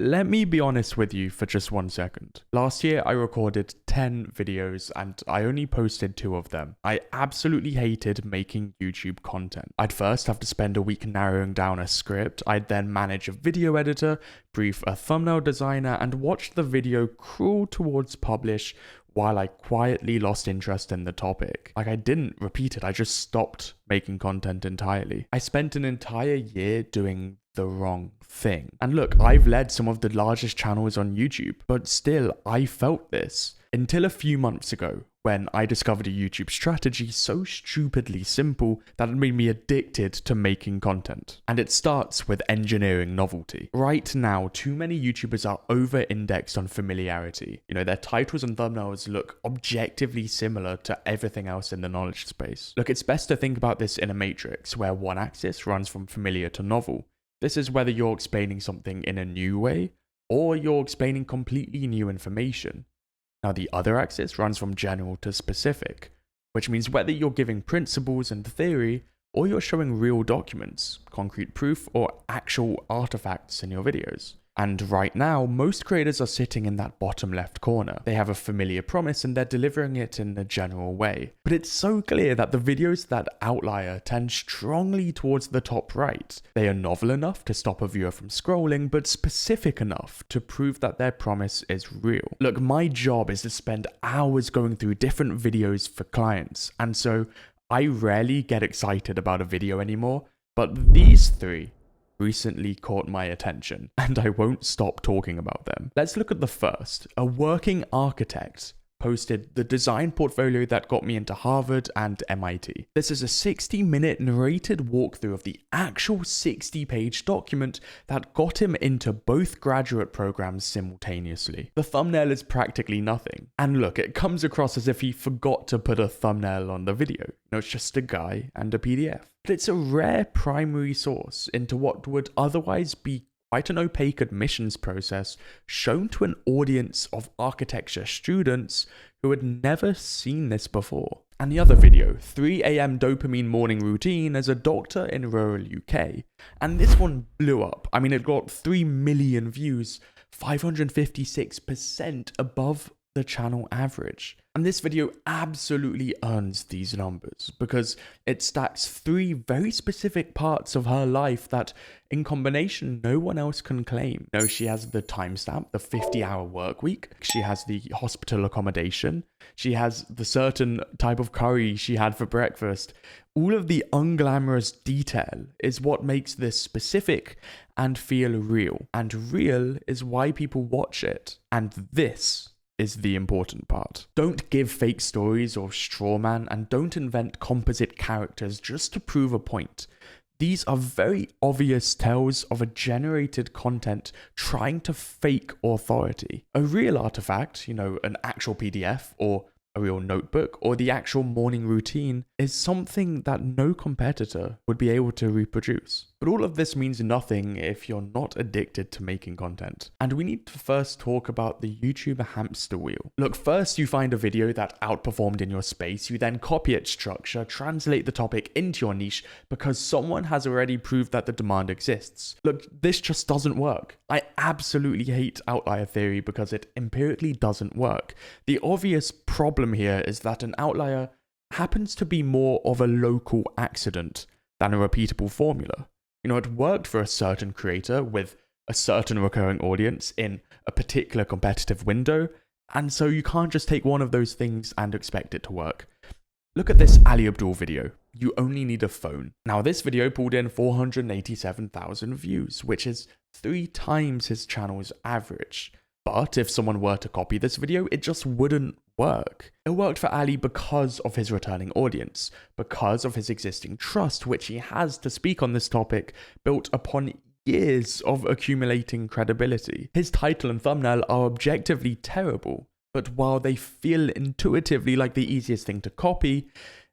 Let me be honest with you for just 1 second. Last year, I recorded 10 videos and I only posted 2 of them. I absolutely hated making YouTube content. I'd first have to spend a week narrowing down a script. I'd then manage a video editor, brief a thumbnail designer, and watch the video crawl towards publish while I quietly lost interest in the topic. Like, I didn't repeat it, I just stopped making content entirely. I spent an entire year doing the wrong thing. And look, I've led some of the largest channels on YouTube, but still, I felt this. Until a few months ago, when I discovered a YouTube strategy so stupidly simple that it made me addicted to making content. And it starts with engineering novelty. Right now, too many YouTubers are over-indexed on familiarity. You know, their titles and thumbnails look objectively similar to everything else in the knowledge space. Look, it's best to think about this in a matrix where one axis runs from familiar to novel. This is whether you're explaining something in a new way or you're explaining completely new information. Now, the other axis runs from general to specific, which means whether you're giving principles and theory or you're showing real documents, concrete proof, or actual artifacts in your videos. And right now, most creators are sitting in that bottom left corner. They have a familiar promise and they're delivering it in a general way. But it's so clear that the videos that outlier tend strongly towards the top right. They are novel enough to stop a viewer from scrolling, but specific enough to prove that their promise is real. Look, my job is to spend hours going through different videos for clients, and so I rarely get excited about a video anymore, but these 3 recently caught my attention, and I won't stop talking about them. Let's look at the first. A working architect posted the design portfolio that got me into Harvard and MIT. This is a 60-minute narrated walkthrough of the actual 60-page document that got him into both graduate programs simultaneously. The thumbnail is practically nothing. And look, it comes across as if he forgot to put a thumbnail on the video. You know, it's just a guy and a PDF. But it's a rare primary source into what would otherwise be quite an opaque admissions process shown to an audience of architecture students who had never seen this before. And the other video, 3 AM dopamine morning routine as a doctor in rural UK. And this one blew up. I mean, it got 3 million views, 556% above the channel average. And this video absolutely earns these numbers because it stacks 3 very specific parts of her life that in combination no one else can claim. You know, she has the timestamp, the 50-hour work week. She has the hospital accommodation. She has the certain type of curry she had for breakfast. All of the unglamorous detail is what makes this specific and feel real. And real is why people watch it. And this is the important part. Don't give fake stories or straw man, and don't invent composite characters just to prove a point. These are very obvious tells of a generated content trying to fake authority. A real artifact, you know, an actual PDF or a real notebook or the actual morning routine is something that no competitor would be able to reproduce. But all of this means nothing if you're not addicted to making content. And we need to first talk about the YouTube hamster wheel. Look, first you find a video that outperformed in your space, you then copy its structure, translate the topic into your niche because someone has already proved that the demand exists. Look, this just doesn't work. I absolutely hate outlier theory because it empirically doesn't work. The obvious problem here is that an outlier happens to be more of a local accident than a repeatable formula. You know, it worked for a certain creator with a certain recurring audience in a particular competitive window, and so you can't just take one of those things and expect it to work. Look at this Ali Abdaal video. You only need a phone. Now, this video pulled in 487,000 views, which is 3 times his channel's average. But if someone were to copy this video, it just wouldn't work. It worked for Ali because of his returning audience, because of his existing trust, which he has to speak on this topic, built upon years of accumulating credibility. His title and thumbnail are objectively terrible, but while they feel intuitively like the easiest thing to copy,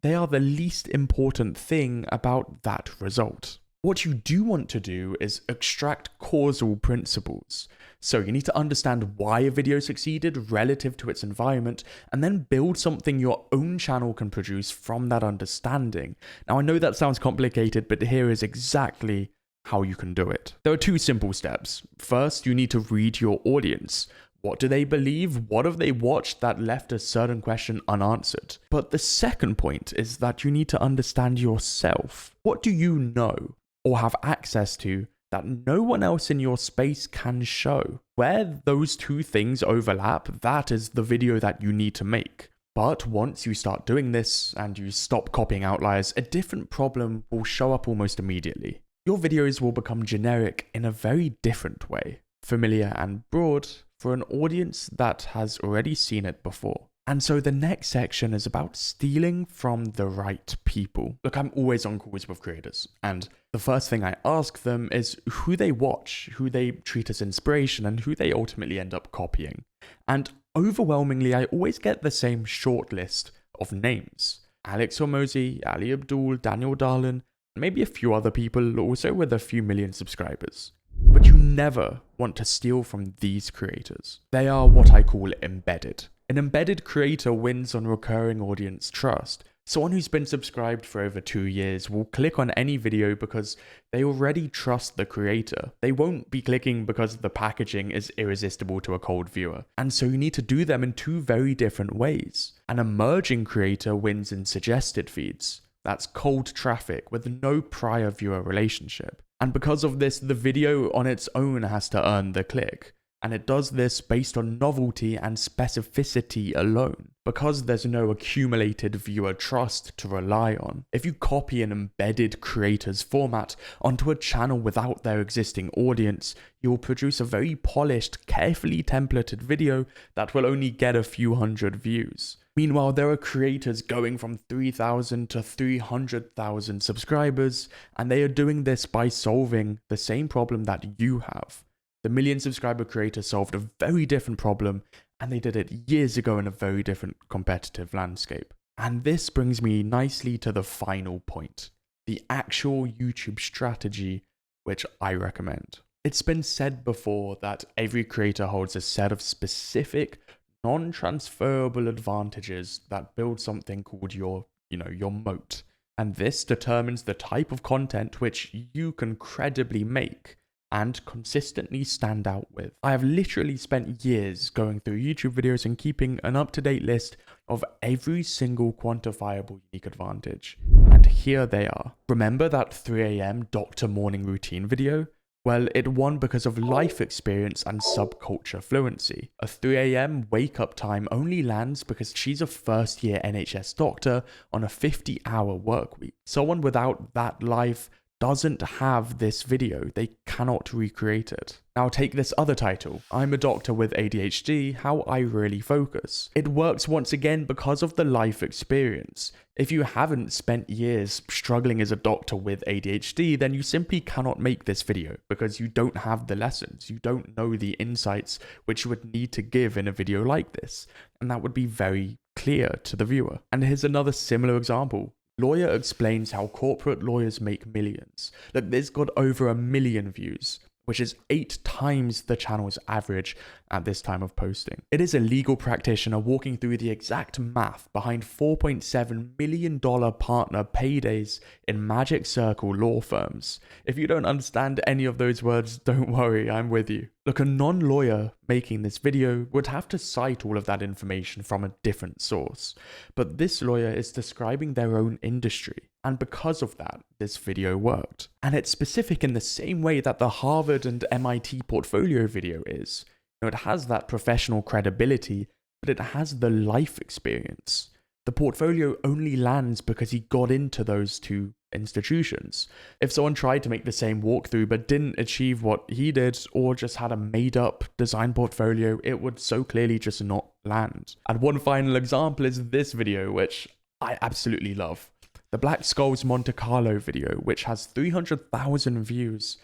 they are the least important thing about that result. What you do want to do is extract causal principles. So you need to understand why a video succeeded relative to its environment, and then build something your own channel can produce from that understanding. Now, I know that sounds complicated, but here is exactly how you can do it. There are two simple steps. First, you need to read your audience. What do they believe? What have they watched that left a certain question unanswered? But the second point is that you need to understand yourself. What do you know or have access to that no one else in your space can show? Where those two things overlap, that is the video that you need to make. But once you start doing this and you stop copying outliers, a different problem will show up almost immediately. Your videos will become generic in a very different way, familiar and broad for an audience that has already seen it before. And so the next section is about stealing from the right people. Look, I'm always on calls with creators, and the first thing I ask them is who they watch, who they treat as inspiration, and who they ultimately end up copying. And overwhelmingly, I always get the same short list of names. Alex Hormozi, Ali Abdul, Daniel Darlin, and maybe a few other people also with a few million subscribers. But you never want to steal from these creators. They are what I call embedded. An embedded creator wins on recurring audience trust. Someone who's been subscribed for over 2 years will click on any video because they already trust the creator. They won't be clicking because the packaging is irresistible to a cold viewer. And so you need to do them in two very different ways. An emerging creator wins in suggested feeds. That's cold traffic with no prior viewer relationship. And because of this, the video on its own has to earn the click. And it does this based on novelty and specificity alone, because there's no accumulated viewer trust to rely on. If you copy an embedded creator's format onto a channel without their existing audience, you'll produce a very polished, carefully templated video that will only get a few hundred views. Meanwhile, there are creators going from 3,000 to 300,000 subscribers, and they are doing this by solving the same problem that you have. The million subscriber creator solved a very different problem, and they did it years ago in a very different competitive landscape. And this brings me nicely to the final point, the actual YouTube strategy, which I recommend. It's been said before that every creator holds a set of specific, non-transferable advantages that build something called your moat. And this determines the type of content which you can credibly make and consistently stand out with. I have literally spent years going through YouTube videos and keeping an up-to-date list of every single quantifiable unique advantage. And here they are. Remember that 3 a.m. doctor morning routine video? Well, it won because of life experience and subculture fluency. A 3 a.m. wake-up time only lands because she's a first-year NHS doctor on a 50-hour work week. Someone without that life doesn't have this video. They cannot recreate it. Now take this other title, I'm a doctor with ADHD, how I really focus. It works once again because of the life experience. If you haven't spent years struggling as a doctor with ADHD, then you simply cannot make this video because you don't have the lessons. You don't know the insights which you would need to give in a video like this. And that would be very clear to the viewer. And here's another similar example. Lawyer explains how corporate lawyers make millions. Look, this got over 1 million views, which is 8 times the channel's average at this time of posting. It is a legal practitioner walking through the exact math behind $4.7 million partner paydays in Magic Circle law firms. If you don't understand any of those words, don't worry, I'm with you. Look, a non-lawyer making this video would have to cite all of that information from a different source. But this lawyer is describing their own industry. And because of that, this video worked. And it's specific in the same way that the Harvard and MIT portfolio video is. It has that professional credibility, but it has the life experience. The portfolio only lands because he got into those two institutions. If someone tried to make the same walkthrough but didn't achieve what he did, or just had a made-up design portfolio, it would so clearly just not land. And one final example is this video, which I absolutely love. The Black Skulls Monte Carlo video, which has 300,000 views.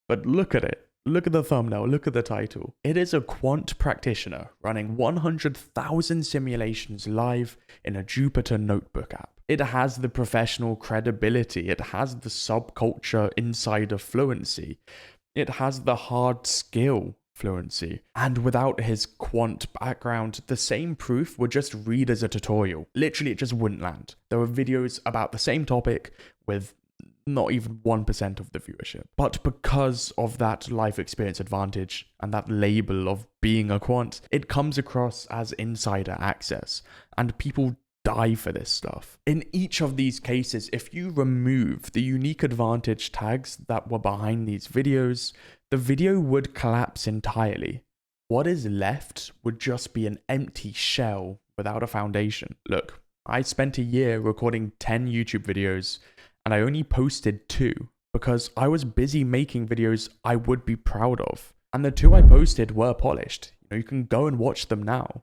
But look at it. Look at the thumbnail, look at the title. It is a quant practitioner running 100,000 simulations live in a Jupyter Notebook app. It has the professional credibility, it has the subculture insider fluency, it has the hard skill fluency. And without his quant background, the same proof would just read as a tutorial. Literally, it just wouldn't land. There were videos about the same topic with not even 1% of the viewership. But because of that life experience advantage and that label of being a quant, it comes across as insider access, and people die for this stuff. In each of these cases, if you remove the unique advantage tags that were behind these videos, the video would collapse entirely. What is left would just be an empty shell without a foundation. Look, I spent a year recording 10 YouTube videos and I only posted 2 because I was busy making videos I would be proud of. And the 2 I posted were polished. You can go and watch them now.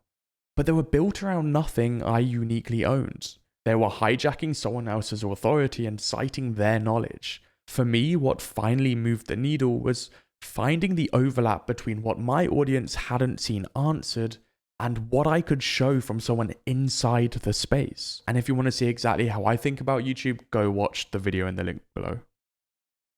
But they were built around nothing I uniquely owned. They were hijacking someone else's authority and citing their knowledge. For me, what finally moved the needle was finding the overlap between what my audience hadn't seen answered and what I could show from someone inside the space. And if you want to see exactly how I think about YouTube, go watch the video in the link below.